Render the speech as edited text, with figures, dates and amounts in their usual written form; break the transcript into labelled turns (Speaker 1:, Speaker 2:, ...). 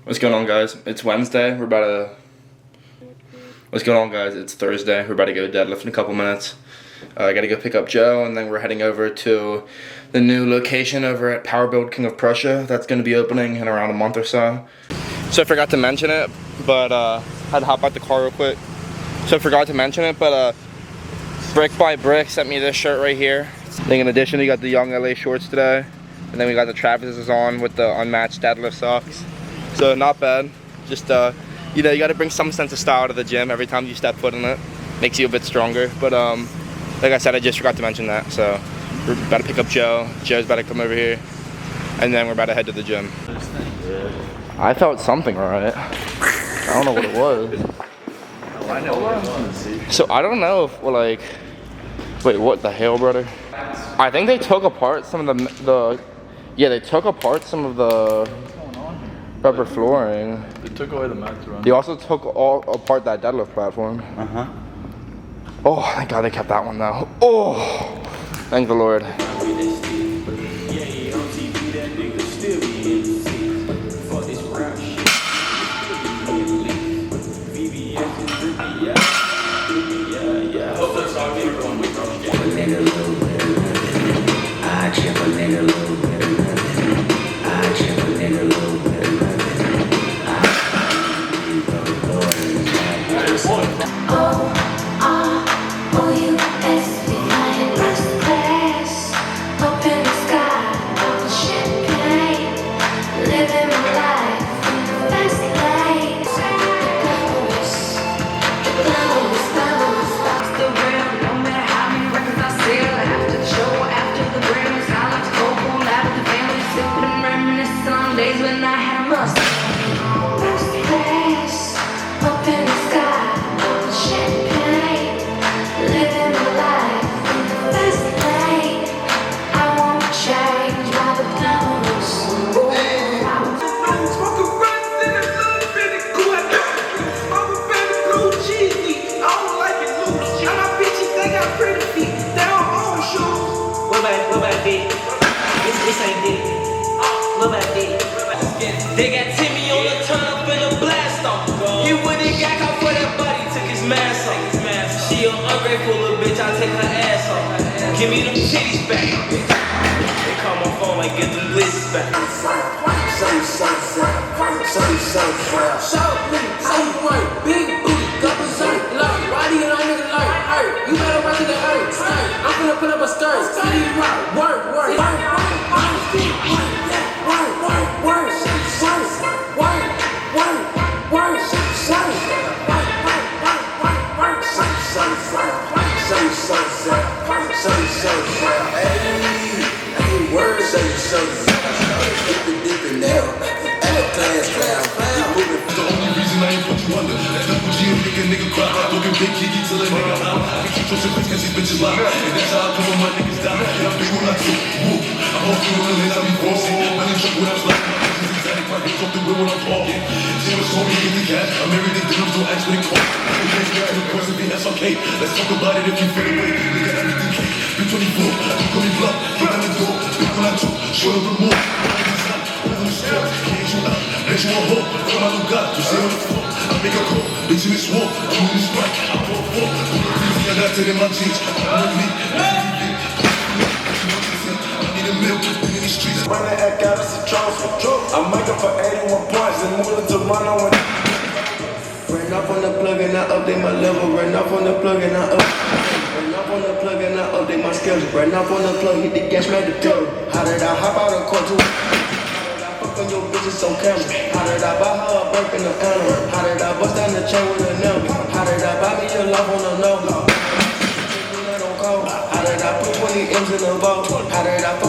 Speaker 1: What's going on, guys? It's Wednesday. What's going on, guys? It's Thursday. We're about to go deadlift in a couple minutes. I gotta go pick up Joe, and then we're heading over to the new location over at Power Build King of Prussia. That's gonna be opening in around a month or so. So I forgot to mention it, but I had to hop out the car real quick. So I forgot to mention it, but Brick by Brick sent me this shirt right here. Then in addition, we got the Young LA shorts today, and then we got the Travis's on with the unmatched deadlift socks. So not bad. Just you know, you got to bring some sense of style to the gym every time you step foot in it. Makes you a bit stronger. But like I said, I just forgot to mention that. So we're about to pick up Joe. Joe's about to come over here, and then we're about to head to the gym. I felt something right. I don't know what it was.
Speaker 2: Oh, I know what it was.
Speaker 1: So I don't know if we're like, wait, what the hell, brother? I think they took apart some of they took apart some of the rubber flooring.
Speaker 2: They took away the mat to run.
Speaker 1: They also took apart that deadlift platform.
Speaker 2: Uh-huh.
Speaker 1: Oh, thank God they kept that one though. Oh, thank the Lord.
Speaker 3: They got Timmy on the turn up in a blast off. He wouldn't got caught for that body, took his mask off. She an ungrateful little bitch, I take her ass off. Give me them titties back. They call my phone like get them blizzards back.
Speaker 4: Shout me, right, big booty, got berserk, like, why do you know nigga like, hey, you better run to the earth, I'm gonna put up a skirt, steady rock, work,
Speaker 5: nigga cry, looking big kiki till a nigga out. I keep trusting bitch cause these bitches lie. And that's how I come when my niggas die. Yeah, I'm big when I do. Woo. I'm all through the lens, I be forcing. My nigga truck when I'm sliding. My bitches exotic, my dick off the wheel when I'm talking. She was told me get the cash. I'm everything dinners, don't ask what it costs. We can't get to the course if that's okay. Let's talk about it if you feel away. Nigga, everything cake. Be 24, I can call me block. Get down the door, big when I do. Show the remote. My niggas out, over the store. Can't you out, bet you a hoe. From my new God, you say on the floor. I make a call, bitch in this war, I'm on this right, I pour four, I got to in my jeans, I'm on me, I need a milk, in these streets.
Speaker 6: When I act out, it's a Charles for drugs. I make up for 81 points and move it to Toronto and ran off on the plug and I update my level, ran off on the plug and I update my schedule, ran off on the plug, hit the gas, made the pedal. How did I hop out of court to fucking your bitches on camera? How did I buy her a burp in the animal? How did I bust down the chain with a number? How did I buy me a love on the number? How did I put 20 M's in the boat? How did I fuck